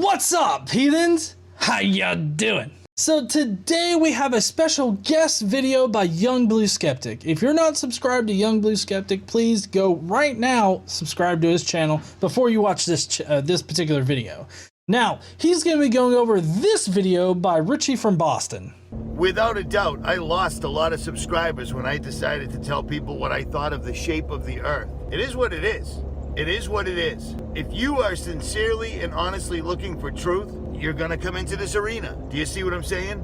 What's up, heathens? How ya doing? So today we have a special guest video by Young Blue Skeptic. If you're not subscribed to Young Blue Skeptic, please go right now, subscribe to his channel before you watch this particular video. Now, he's going to be going over this video by RichieFromBoston. Without a doubt, I lost a lot of subscribers when I decided to tell people what I thought of the shape of the Earth. It is what it is. It is what it is. If you are sincerely and honestly looking for truth, you're gonna come into this arena. Do you see what I'm saying?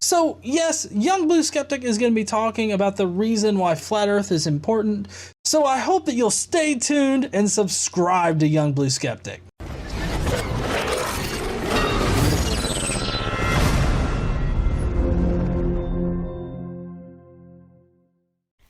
So yes, Young Blue Skeptic is going to be talking about the reason why Flat Earth is important. So I hope that you'll stay tuned and subscribe to Young Blue Skeptic.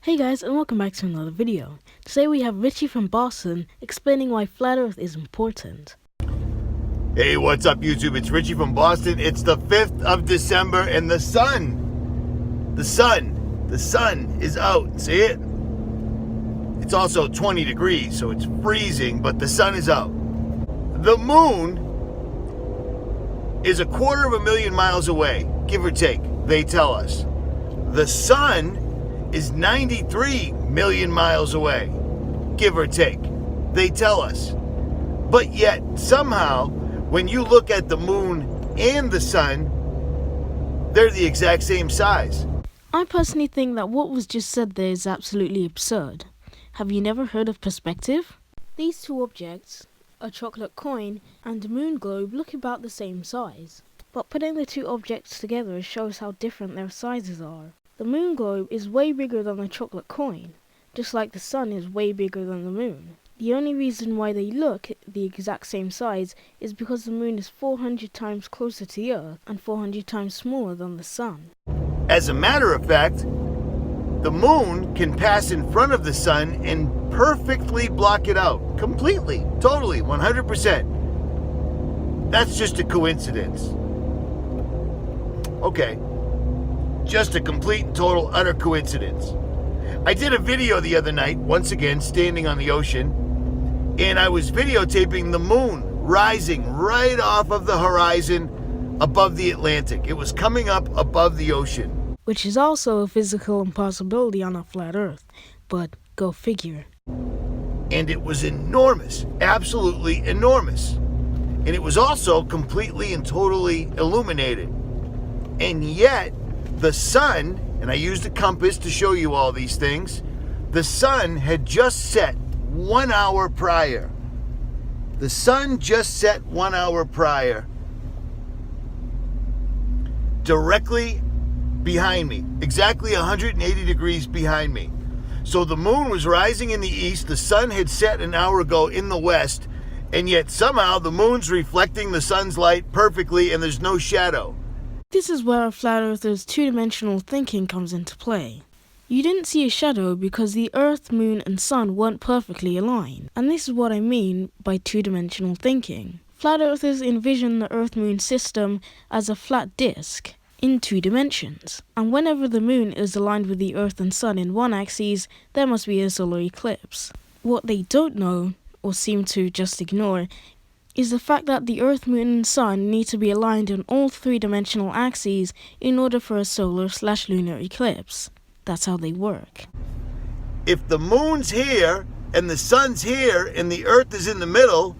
Hey guys, and welcome back to another video. Today we have Richie from Boston explaining why Flat Earth is important. Hey, what's up YouTube? It's Richie from Boston. It's the 5th of December and the sun is out. See it? It's also 20 degrees, so it's freezing, but the sun is out. The moon is 250,000 miles away, give or take, they tell us. The sun is 93 million miles away, give or take, they tell us. But yet, somehow, when you look at the moon and the sun, they're the exact same size. I personally think that what was just said there is absolutely absurd. Have you never heard of perspective? These two objects, a chocolate coin and a moon globe, look about the same size. But putting the two objects together shows how different their sizes are. The moon globe is way bigger than the chocolate coin, just like the sun is way bigger than the moon. The only reason why they look the exact same size is because the moon is 400 times closer to the Earth and 400 times smaller than the sun. As a matter of fact, the moon can pass in front of the sun and perfectly block it out. Completely, totally, 100%. That's just a coincidence. Okay. Just a complete and total utter coincidence. I did a video the other night, once again standing on the ocean, and I was videotaping the moon rising right off of the horizon above the Atlantic. It was coming up above the ocean. Which is also a physical impossibility on a flat Earth, but go figure. And it was enormous, absolutely enormous. And it was also completely and totally illuminated. And yet, the sun, and I used a compass to show you all these things, the sun had just set 1 hour prior. The sun just set 1 hour prior. Directly behind me, exactly 180 degrees behind me. So the moon was rising in the east, the sun had set an hour ago in the west, and yet somehow the moon's reflecting the sun's light perfectly and there's no shadow. This is where a flat earther's two-dimensional thinking comes into play. You didn't see a shadow because the Earth, Moon and Sun weren't perfectly aligned, and this is what I mean by two-dimensional thinking. Flat earthers envision the Earth-Moon system as a flat disk in 2 dimensions, and whenever the moon is aligned with the Earth and Sun in one axis, there must be a solar eclipse. What they don't know, or seem to just ignore, is the fact that the Earth, Moon and Sun need to be aligned on all 3-dimensional axes in order for a solar/lunar eclipse. That's how they work. If the moon's here, and the sun's here, and the Earth is in the middle,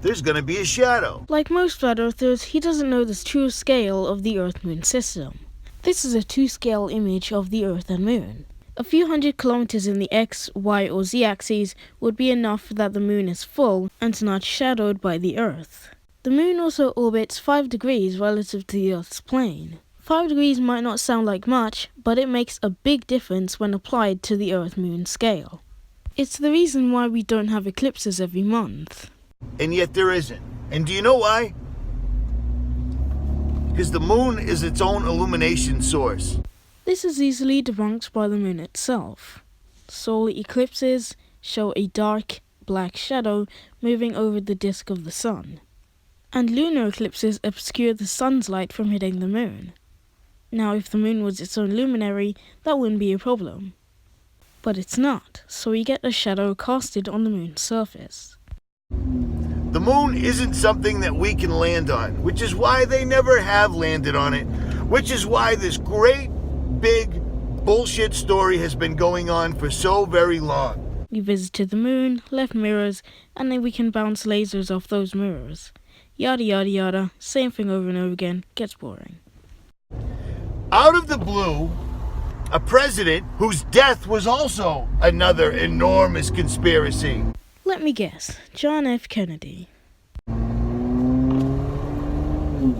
there's gonna be a shadow. Like most flat earthers, he doesn't know the true scale of the Earth-Moon system. This is a 2-scale image of the Earth and Moon. A few hundred kilometers in the X, Y, or Z axes would be enough that the moon is full and not shadowed by the Earth. The moon also orbits 5 degrees relative to the Earth's plane. 5 degrees might not sound like much, but it makes a big difference when applied to the Earth-Moon scale. It's the reason why we don't have eclipses every month. And yet there isn't. And do you know why? Because the moon is its own illumination source. This is easily debunked by the moon itself. Solar eclipses show a dark, black shadow moving over the disk of the sun. And lunar eclipses obscure the sun's light from hitting the moon. Now, if the moon was its own luminary, that wouldn't be a problem. But it's not, so we get a shadow casted on the moon's surface. The moon isn't something that we can land on, which is why they never have landed on it, which is why this great, big bullshit story has been going on for so very long. We visited the moon, left mirrors, and then we can bounce lasers off those mirrors. Yada yada yada, same thing over and over again, gets boring. Out of the blue, a president whose death was also another enormous conspiracy. Let me guess, John F. Kennedy.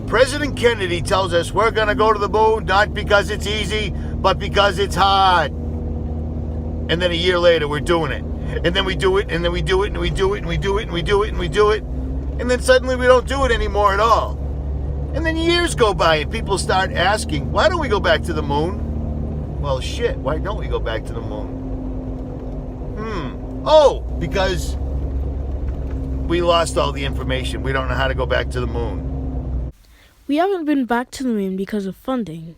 President Kennedy tells us we're going to go to the moon not because it's easy, but because it's hard. And then a year later, we're doing it. And then we do it, and then we do it, and we do it, and we do it, and we do it, and we do it. And then suddenly we don't do it anymore at all. And then years go by, and people start asking, why don't we go back to the moon? Well, shit, why don't we go back to the moon? Oh, because we lost all the information. We don't know how to go back to the moon. We haven't been back to the moon because of funding.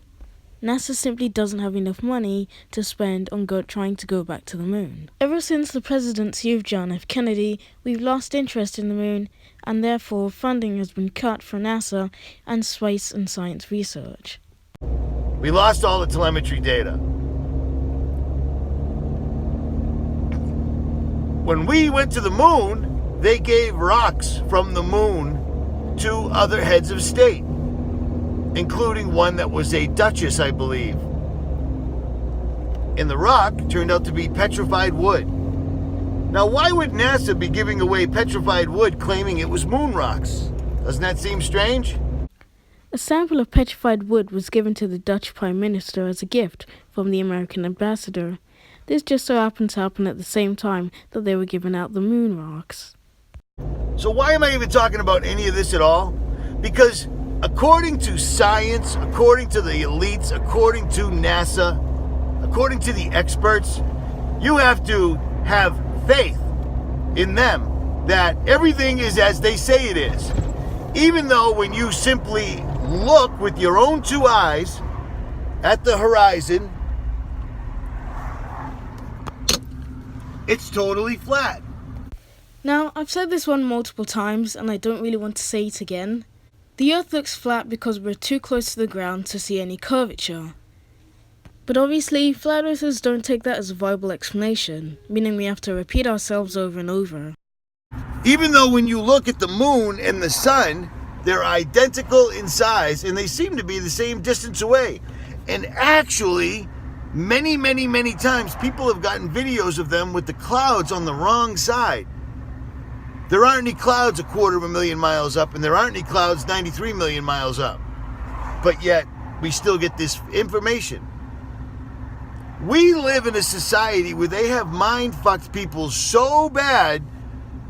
NASA simply doesn't have enough money to spend on trying to go back to the moon. Ever since the presidency of John F. Kennedy, we've lost interest in the moon, and therefore funding has been cut for NASA and space and science research. We lost all the telemetry data. When we went to the moon, they gave rocks from the moon to other heads of state, including one that was a duchess, I believe. And the rock turned out to be petrified wood. Now, why would NASA be giving away petrified wood claiming it was moon rocks? Doesn't that seem strange? A sample of petrified wood was given to the Dutch Prime Minister as a gift from the American ambassador. This just so happened to happen at the same time that they were giving out the moon rocks. So why am I even talking about any of this at all? Because according to science, according to the elites, according to NASA, according to the experts, you have to have faith in them that everything is as they say it is. Even though when you simply look with your own two eyes at the horizon, it's totally flat. Now, I've said this one multiple times and I don't really want to say it again. The Earth looks flat because we're too close to the ground to see any curvature. But obviously, flat earthers don't take that as a viable explanation, meaning we have to repeat ourselves over and over. Even though when you look at the moon and the sun, they're identical in size and they seem to be the same distance away. And actually, many, many, many times people have gotten videos of them with the clouds on the wrong side. There aren't any clouds 250,000 miles up, and there aren't any clouds 93 million miles up. But yet, we still get this information. We live in a society where they have mind-fucked people so bad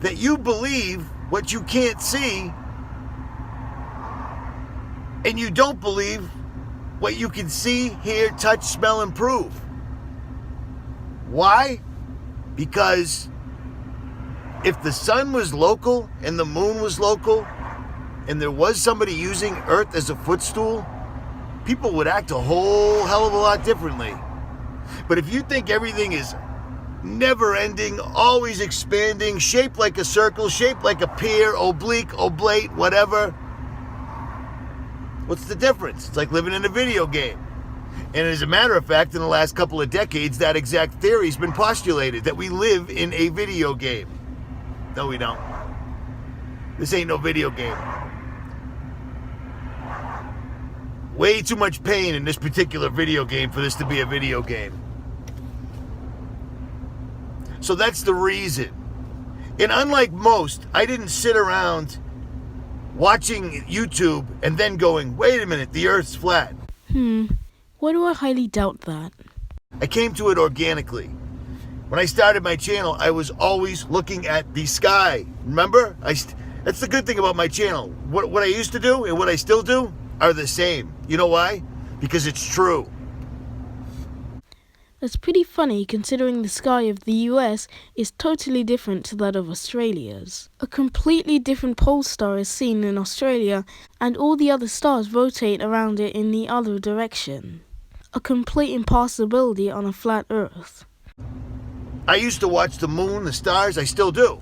that you believe what you can't see, and you don't believe what you can see, hear, touch, smell, and prove. Why? Because if the sun was local and the moon was local and there was somebody using Earth as a footstool, people would act a whole hell of a lot differently. But if you think everything is never-ending, always expanding, shaped like a circle, shaped like a pear, oblique, oblate, whatever, what's the difference? It's like living in a video game. And as a matter of fact, in the last couple of decades, that exact theory's been postulated, that we live in a video game. No, we don't. This ain't no video game. Way too much pain in this particular video game for this to be a video game. So that's the reason. And unlike most, I didn't sit around watching YouTube and then going, wait a minute, the Earth's flat. Why do I highly doubt that? I came to it organically. When I started my channel, I was always looking at the sky. Remember? That's the good thing about my channel. What I used to do and what I still do are the same. You know why? Because it's true. That's pretty funny considering the sky of the US is totally different to that of Australia's. A completely different pole star is seen in Australia and all the other stars rotate around it in the other direction. A complete impossibility on a flat Earth. I used to watch the moon, the stars, I still do.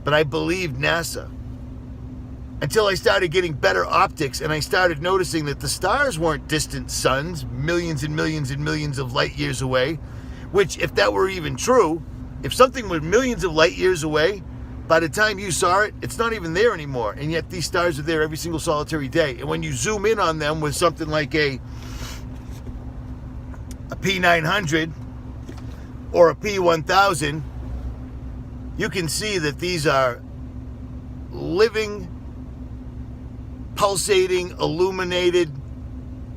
But I believed NASA. until I started getting better optics and I started noticing that the stars weren't distant suns, millions and millions and millions of light years away, which, if that were even true, if something was millions of light years away, by the time you saw it, it's not even there anymore. And yet these stars are there every single solitary day. And when you zoom in on them with something like a P900 or a P1000, you can see that these are living, pulsating, illuminated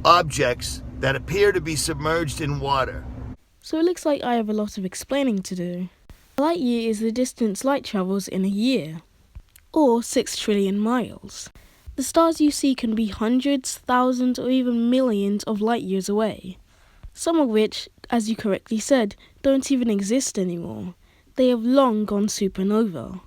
objects that appear to be submerged in water. So it looks like I have a lot of explaining to do. A light year is the distance light travels in a year, or 6 trillion miles. The stars you see can be hundreds, thousands, or even millions of light years away. Some of which, as you correctly said, don't even exist anymore. They have long gone supernova.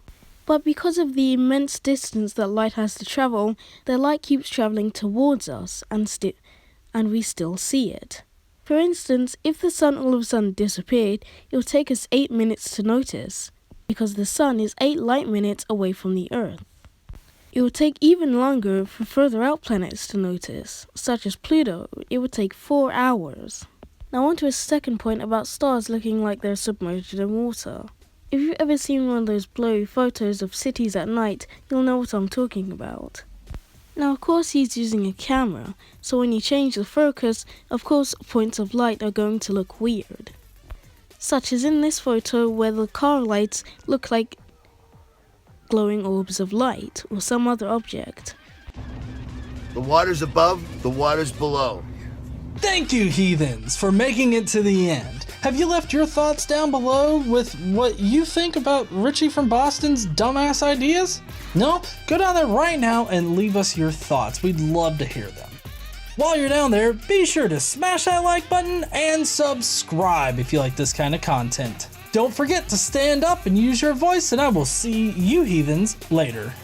But because of the immense distance that light has to travel, their light keeps travelling towards us and we still see it. For instance, if the sun all of a sudden disappeared, it would take us 8 minutes to notice, because the sun is 8 light minutes away from the Earth. It would take even longer for further out planets to notice, such as Pluto. It would take 4 hours. Now on to a second point about stars looking like they're submerged in water. If you've ever seen one of those blurry photos of cities at night, you'll know what I'm talking about. Now of course he's using a camera, so when you change the focus, of course points of light are going to look weird. Such as in this photo where the car lights look like glowing orbs of light or some other object. The water's above, the water's below. Thank you, heathens, for making it to the end. Have you left your thoughts down below with what you think about Richie from Boston's dumbass ideas? No? Go down there right now and leave us your thoughts. We'd love to hear them. While you're down there, be sure to smash that like button and subscribe if you like this kind of content. Don't forget to stand up and use your voice, and I will see you heathens later.